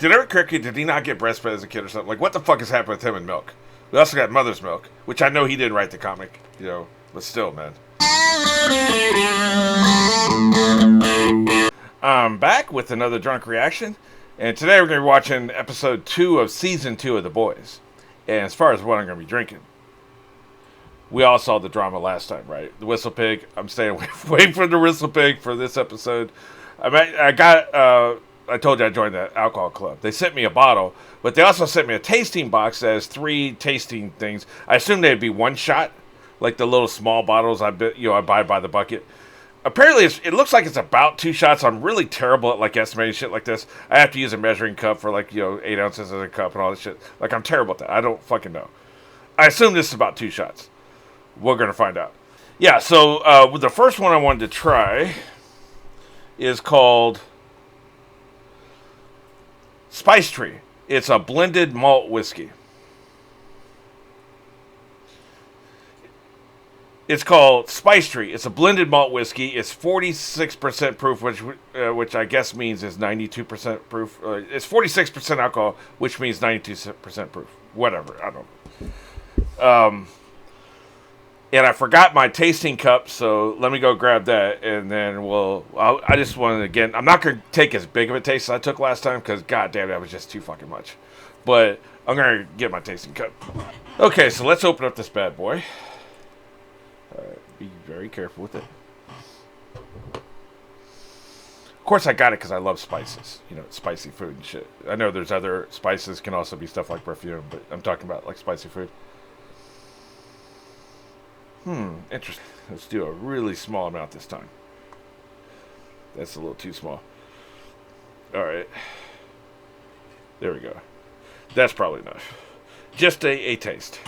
Did Eric Kripke, did he not get breastfed as a kid or something? Like, what the fuck has happened with him and milk? We also got Mother's Milk, which I know he didn't write the comic, but still, man. I'm back with another drunk reaction, and today we're going to be watching episode 2 of season 2 of The Boys. And as far as what I'm going to be drinking, we all saw the drama last time, right? The Whistle Pig. I'm staying waiting for the Whistle Pig for this episode. I told you I joined the alcohol club. They sent me a bottle, but they also sent me a tasting box that has 3 tasting things. I assume they'd be one shot, like the little small bottles I buy by the bucket. Apparently, it looks like it's about 2 shots. I'm really terrible at like estimating shit like this. I have to use a measuring cup for 8 ounces in a cup and all this shit. Like, I'm terrible at that. I don't fucking know. I assume this is about 2 shots. We're gonna find out. Yeah. So the first one I wanted to try is called Spice Tree. It's a blended malt whiskey. It's called Spice Tree. It's a blended malt whiskey. It's 46% proof, which I guess means is 92% proof. It's 46% alcohol, which means 92% proof. Whatever. I don't know. And I forgot my tasting cup, so let me go grab that, and then I just wanted to, again, I'm not going to take as big of a taste as I took last time, because, goddamn, that was just too fucking much. But I'm going to get my tasting cup. Okay, so let's open up this bad boy. Be very careful with it. Of course, I got it because I love spices. Spicy food and shit. I know there's other spices, can also be stuff like perfume, but I'm talking about, like, spicy food. Interesting. Let's do a really small amount this time. That's a little too small. Alright. There we go. That's probably enough. Just a taste.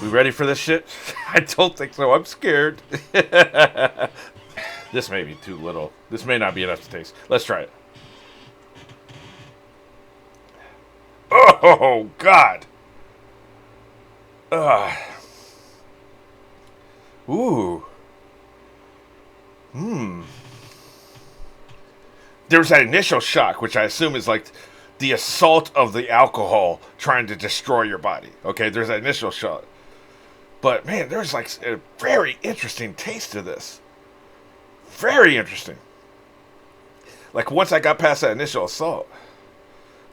We ready for this shit? I don't think so. I'm scared. This may be too little. This may not be enough to taste. Let's try it. Oh, God. Ooh. There's that initial shock, which I assume is like the assault of the alcohol trying to destroy your body. Okay, there's that initial shock. But, man, there's like a very interesting taste to this. Very interesting. Like, once I got past that initial assault,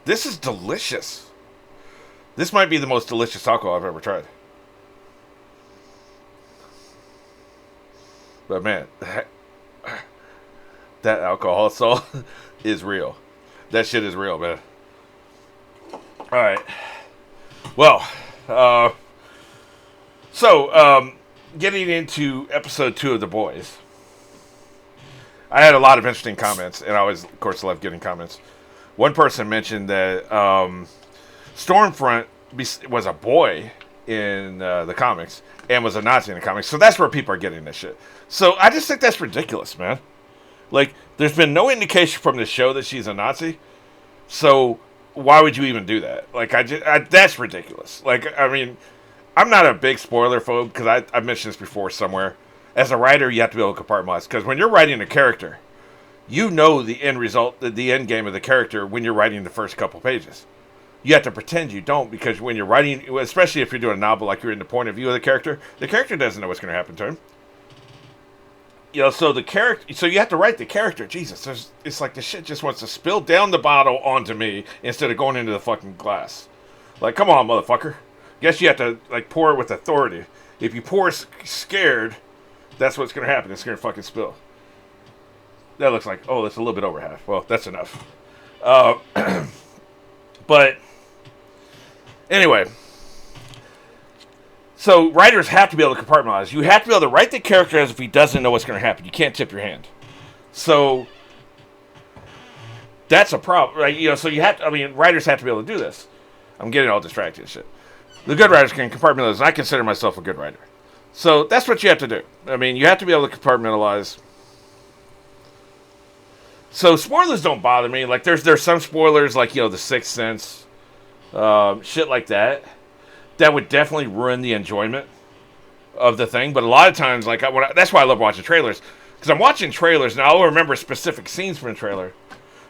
this is delicious. This might be the most delicious alcohol I've ever tried. But, man, that alcohol assault is real. That shit is real, man. Alright. Well, getting into episode 2 of The Boys. I had a lot of interesting comments, and I always, of course, love getting comments. One person mentioned that Stormfront was a boy in the comics and was a Nazi in the comics. So that's where people are getting this shit. So I just think that's ridiculous, man. Like, there's been no indication from the show that she's a Nazi. So why would you even do that? Like, that's ridiculous. Like, I mean, I'm not a big spoiler phobe because I've mentioned this before somewhere. As a writer, you have to be able to compartmentalize. Because when you're writing a character, you know the end result, the end game of the character when you're writing the first couple pages. You have to pretend you don't, because when you're writing, especially if you're doing a novel like you're in the point of view of the character doesn't know what's going to happen to him. So you have to write the character. Jesus, it's like the shit just wants to spill down the bottle onto me instead of going into the fucking glass. Like, come on, motherfucker. Guess you have to, like, pour it with authority. If you pour scared, that's what's going to happen. It's going to fucking spill. That looks like, that's a little bit over half. Well, that's enough. But anyway, so writers have to be able to compartmentalize. You have to be able to write the character as if he doesn't know what's going to happen. You can't tip your hand. So that's a problem, right? So writers have to be able to do this. I'm getting all distracted and shit. The good writers can compartmentalize, and I consider myself a good writer. So that's what you have to do. I mean, you have to be able to compartmentalize. So spoilers don't bother me. Like, there's some spoilers, like, The Sixth Sense, shit like that would definitely ruin the enjoyment of the thing. But a lot of times, like, that's why I love watching trailers, because I'm watching trailers and I'll remember specific scenes from the trailer.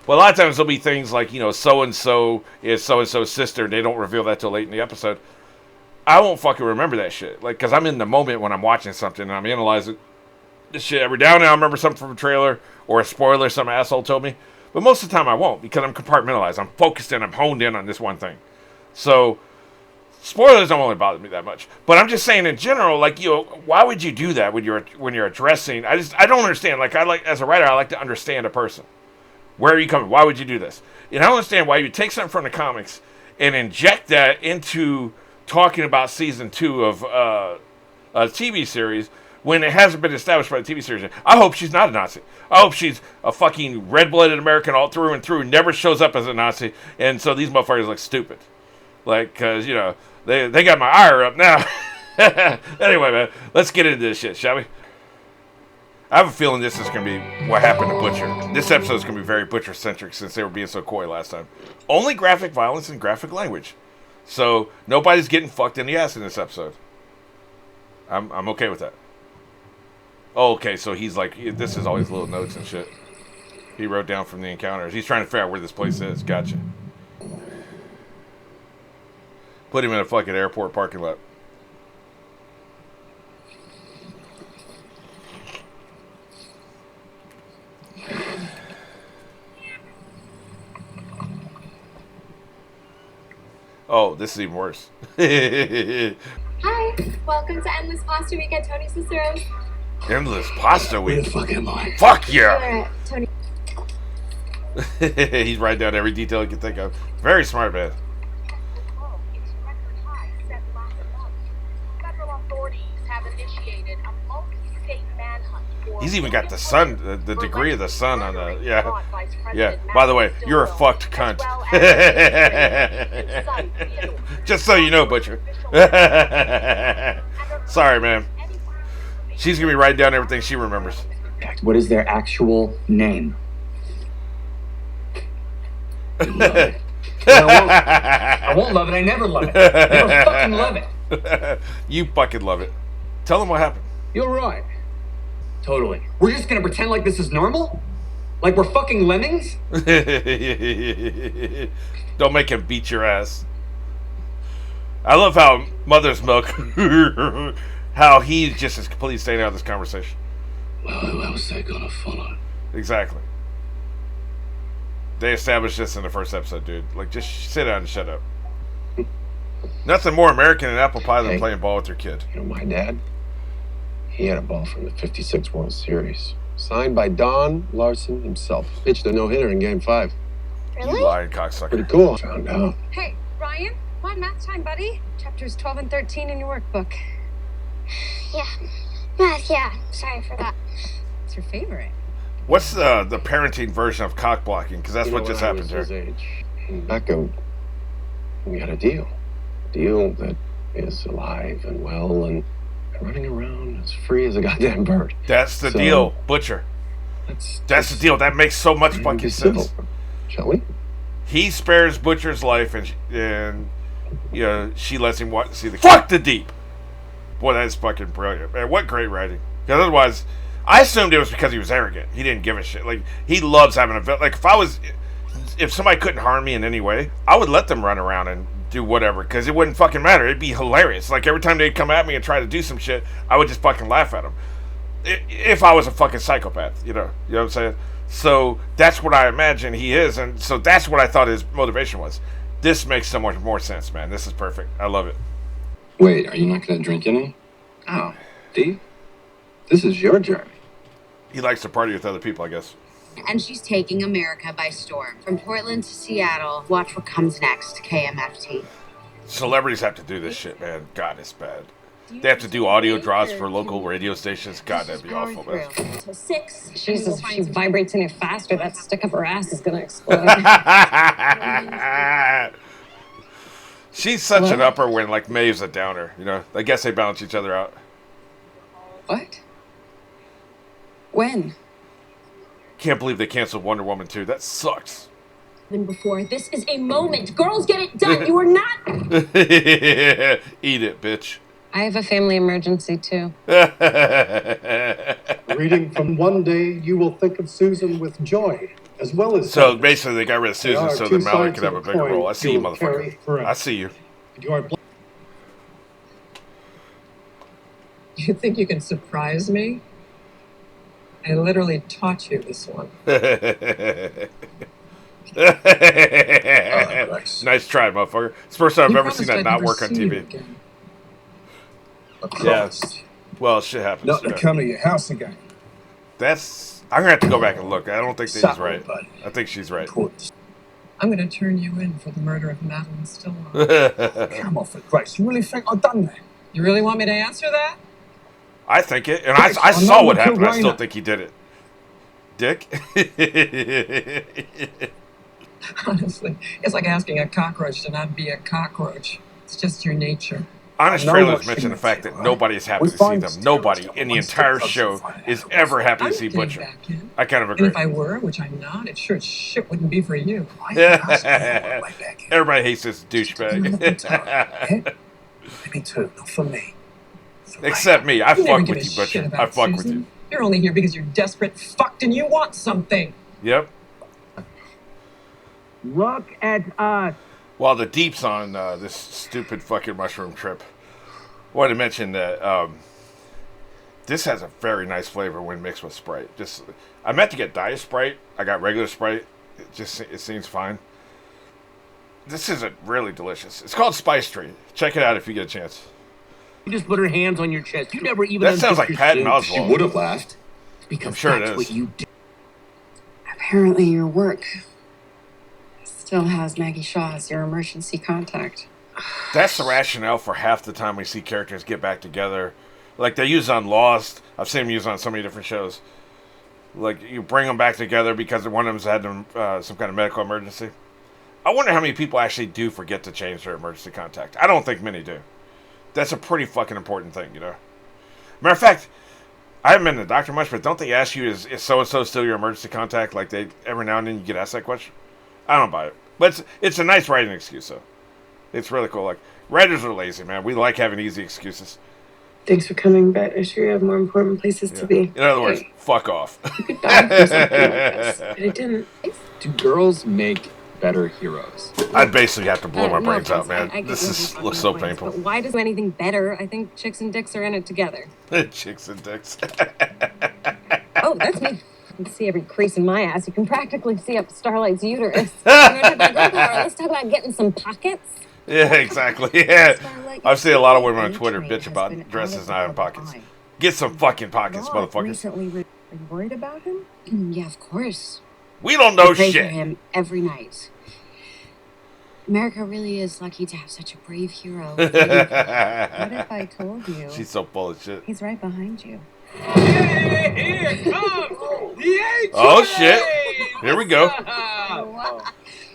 Well, a lot of times there'll be things like, so and so is so and so's sister. They don't reveal that till late in the episode. I won't fucking remember that shit. Like, because I'm in the moment when I'm watching something and I'm analyzing this shit. Every now and then I remember something from a trailer or a spoiler some asshole told me. But most of the time I won't because I'm compartmentalized. I'm focused in. I'm honed in on this one thing. So spoilers don't really bother me that much. But I'm just saying in general, like, why would you do that when you're addressing? I don't understand. Like, as a writer, I like to understand a person. Where are you coming? Why would you do this? And I don't understand why you would take something from the comics and inject that into talking about season 2 of a TV series when it hasn't been established by the TV series. I hope she's not a Nazi. I hope she's a fucking red-blooded American all through and through, never shows up as a Nazi, and so these motherfuckers look stupid. Like, because, they got my ire up now. Anyway, man, let's get into this shit, shall we? I have a feeling this is going to be what happened to Butcher. This episode is going to be very Butcher-centric since they were being so coy last time. Only graphic violence and graphic language. So, nobody's getting fucked in the ass in this episode. I'm okay with that. Oh, okay, so he's like, this is all his little notes and shit. He wrote down from the encounters. He's trying to figure out where this place is. Gotcha. Put him in a fucking airport parking lot. Oh, this is even worse. Hi, welcome to Endless Pasta Week at Tony Cicero's. Endless Pasta Week? Fuck Fuck yeah! Tony. He's writing down every detail he can think of. Very smart, man. He's even got the sun, the degree of the sun on the, yeah. By the way, you're a fucked cunt. Just so you know, Butcher. Sorry, man. She's gonna be writing down everything she remembers. What is their actual name? Love it. I won't love it. I never love it. I never fucking love it. You fucking love it. Tell them what happened. You're right. Totally. We're just gonna pretend like this is normal? Like we're fucking lemmings? Don't make him beat your ass. I love how Mother's Milk, how he just is completely staying out of this conversation. Well, who else they gonna follow? Exactly. They established this in the first episode, dude. Like, just sit down and shut up. Nothing more American than apple pie than playing ball with your kid. You know, my dad, he had a ball from the '56 World Series. Signed by Don Larson himself. Pitched a no-hitter in Game 5. Really? You lying cocksucker. Pretty cool. Found out. Hey, Ryan, come on, math time, buddy. Chapters 12 and 13 in your workbook. Yeah. Math, yeah. Sorry for that. What's your favorite? What's the parenting version of cock blocking? Because that's what just happened to here. In Becca, we had a deal. A deal that is alive and well and running around as free as a goddamn bird. That's the deal, Butcher. That's the deal. That makes so much fucking sense. Shall we? He spares Butcher's life, and she lets him see the fuck the deep. Boy, that is fucking brilliant, man. What great writing. Because otherwise, I assumed it was because he was arrogant. He didn't give a shit. Like, he loves having a like. If somebody couldn't harm me in any way, I would let them run around and do whatever, because it wouldn't fucking matter. It'd be hilarious. Like, every time they'd come at me and try to do some shit, I would just fucking laugh at them. If I was a fucking psychopath, you know what I'm saying? So that's what I imagine he is, and so that's what I thought his motivation was. This makes so much more sense, man. This is perfect. I love it. Wait, are you not going to drink any? Oh, Dee, this is your journey. He likes to party with other people, I guess. And she's taking America by storm. From Portland to Seattle. Watch what comes next, KMFT. Celebrities have to do this shit, man. God, it's bad. They have to do audio drops for local radio stations. God, that'd be awful, man. Until 6. Jesus, if she vibrates any faster, that stick up her ass is gonna explode. She's such an upper when, like, Maeve's a downer. I guess they balance each other out. What? When? Can't believe they canceled Wonder Woman 2. That sucks. Than before. This is a moment. Girls, get it done. You are not. Eat it, bitch. I have a family emergency, too. Reading from One Day You Will Think of Susan with Joy as well as So basically, they got rid of Susan are so two that Mallory sides could have a of the bigger coin role. I see you, you'll carry motherfucker. forever. I see you. You are You think you can surprise me? I literally taught you this one. Nice try, motherfucker. It's the first time I've You ever seen promised that I'd not never work on see you TV. again. Yeah. Well, shit happens. Not You to know. come to your house again. That's. I'm gonna have to go back and look. I don't think that he's right. I think she's right. I'm going to turn you in for the murder of Madeline Stillwell. Come on, for Christ. You really think I've done that? You really want me to answer that? I think it, and I saw what happened. I still think he did it. Dick. Honestly, it's like asking a cockroach to not be a cockroach. It's just your nature. Honest I know Trailers what mentioned she the fact means, that nobody is happy We to see find them. this Nobody terrorist in the once the entire person show finds is out. ever happy to I'm see getting Butcher. back in. I kind of And agree. if I were, which I'm not, it sure as shit wouldn't be for you. I can ask you all right back in. Everybody hates this Yeah? douchebag. Me too, not for me. For Except me. I You never fuck give with a you, shit Butcher. about I fuck with Susan. you. You're only here because you're desperate, fucked, and you want something. Yep. Look at us. While the deep's on this stupid fucking mushroom trip, wanted to mention that this has a very nice flavor when mixed with Sprite. Just, I meant to get Diet Sprite. I got regular Sprite. It seems fine. This isn't really delicious. It's called Spice Tree. Check it out if you get a chance. You just put her hands on your chest. You never even. That sounds like unzipped your Patton suit. Oswalt. She would have laughed. Because I'm sure it that's is. what you do. Apparently your work still has Maggie Shaw as your emergency contact. That's the rationale for half the time we see characters get back together. Like they use on Lost. I've seen them use on so many different shows. Like you bring them back together because one of them's had some kind of medical emergency. I wonder how many people actually do forget to change their emergency contact. I don't think many do. That's a pretty fucking important thing, you know. Matter of fact, I haven't been to the doctor much, but don't they ask you, is so-and-so still your emergency contact? Like they every now and then you get asked that question. I don't buy it. But it's a nice writing excuse, though. It's really cool. Like, writers are lazy, man. We like having easy excuses. Thanks for coming, but I sure you have more important places to be. In other words, fuck off. You could die from something like this, but it didn't. Do girls make better heroes? I'd basically have to blow my No, brains out, I man. get This what is you're looks so talking about brains, painful. But why does anything better? I think chicks and dicks are in it together. Chicks and dicks. Oh, that's me. You can see every crease in my ass. You can practically see up Starlight's uterus. You wanna talk about girl power? Let's talk about getting some pockets. Yeah, exactly. Yeah. I've seen a lot of women on Twitter bitch about dresses not having pockets. Get some fucking pockets, motherfuckers. Recently, are you worried about him? Yeah, of course. We don't know I pray for shit. him every night. America really is lucky to have such a brave hero. What if I told you She's so full of shit. he's right behind you? Here comes the Oh shit. Here we go.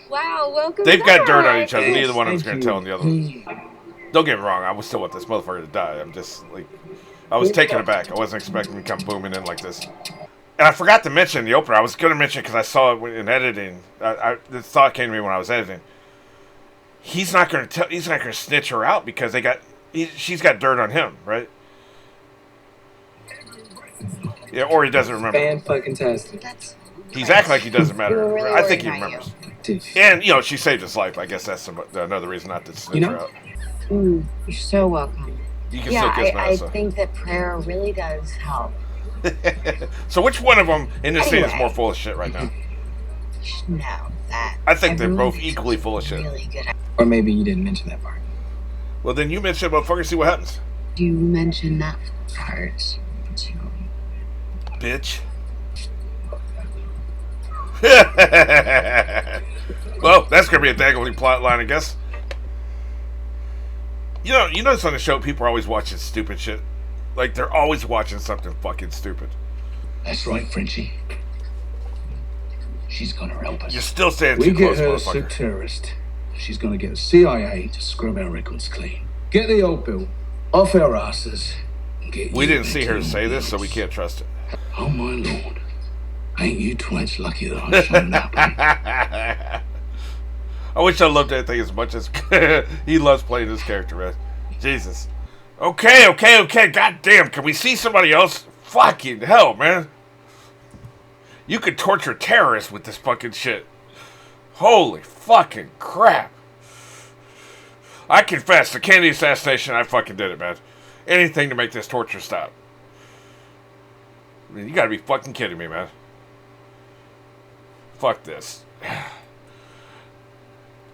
Wow, welcome They've got dirt on back. each other. Neither one of them's going to tell the other one. one. Don't get me wrong. I would still want this motherfucker to die. I'm just like, I was taken aback. I wasn't expecting him to come booming in like this. And I forgot to mention the opener. I was going to mention because I saw it in editing. The thought came to me when I was editing. He's not going to tell. He's not going to snitch her out because she's got dirt on him, right? Yeah, or he doesn't remember. Fan-fucking-tastic. He's acting like he doesn't matter. We were really I think he worried about remembers. Dude, And she saved his life. I guess that's another reason not to snitch You know? her out. You're so welcome. You can Yeah, still kiss I Melissa. think that prayer really does help. So which one of them in this scene is Anyway. more full of shit right now? You should know that. I think they're everyone both is equally full of shit. Really good. Or maybe you didn't mention that part. Well, then you mention it, motherfucker. See what happens, You mentioned that part too. bitch. Well, that's gonna be a dangling plot line, I guess. You notice on the show, people are always watching stupid shit. Like they're always watching something fucking stupid. That's right, Frenchie. She's gonna help us. You're still staying We too get close, her a sick motherfucker. terrorist. She's gonna get the CIA to scrub our records clean. Get the old bill off our asses. And get We you didn't see back her to say this, so we yours. can't trust it. Oh my lord. Ain't you twats lucky that I'm shown up? I wish I loved that thing as much as he loves playing this character, man. Jesus. Okay. God damn, can we see somebody else? Fucking hell, man. You could torture terrorists with this fucking shit. Holy fucking crap. I confess, the Kennedy assassination, I fucking did it, man. Anything to make this torture stop. I mean, you gotta be fucking kidding me, man. Fuck this.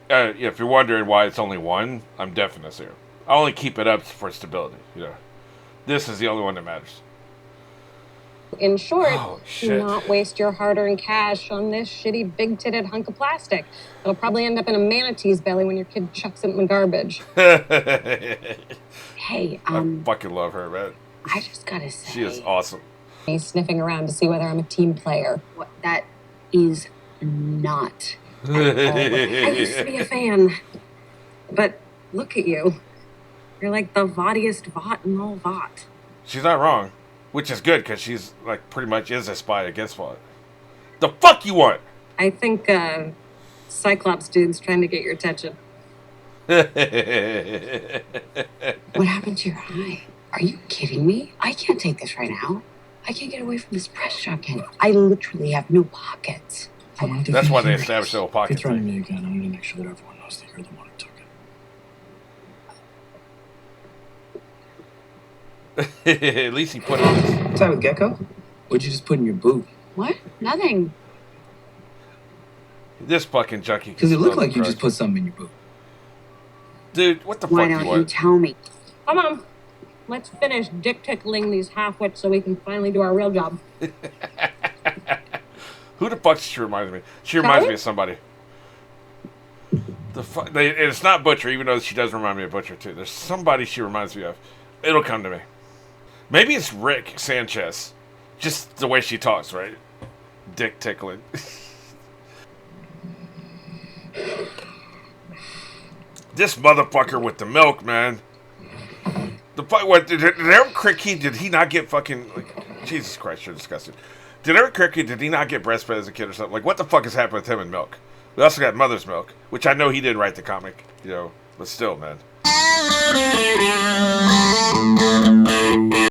If you're wondering why it's only one, I'm definite here. I only keep it up for stability, you know. This is the only one that matters. In short, Oh, do shit. not waste your hard-earned cash on this shitty big-titted hunk of plastic. It'll probably end up in a manatee's belly when your kid chucks it in the garbage. Hey, I fucking love her, man. I just gotta say. She is awesome. He's sniffing around to see whether I'm a team player. What, that is not. I used to be a fan. But look at you. You're like the vottiest vot in all vot. She's not wrong. Which is good, because she's, like, pretty much is a spy against Vought. The fuck you want? I think, Cyclops dude's trying to get your attention. What happened to your eye? Are you kidding me? I can't take this right now. I can't get away from this press junket. I literally have no pockets. That's why they established the little If pocket you're threatening thing. me again, I'm gonna make sure that everyone knows that you're the one who took it. At least he put it on. What's that with Gecko? What'd you just put in your boot? What? Nothing. This fucking junkie. Because it looked smell like you drugs. just put something in your boot. Dude, what the Why fuck don't you you want? tell me? Come on. Let's finish dick tickling these half-wits so we can finally do our real job. Who the fuck does she remind me? She reminds Kelly? me of somebody. The fuck? It's not Butcher, even though she does remind me of Butcher too. There's somebody she reminds me of. It'll come to me. Maybe it's Rick Sanchez. Just the way she talks, right? Dick tickling. This motherfucker with the milk, man. The fuck? What did Eric Kripke? Did he not get fucking? Like, Jesus Christ, you're disgusting. Did Eric Kripke? Did he not get breastfed as a kid or something? Like, what the fuck has happened with him and milk? We also got Mother's Milk, which I know he did write the comic, you know, but still, man.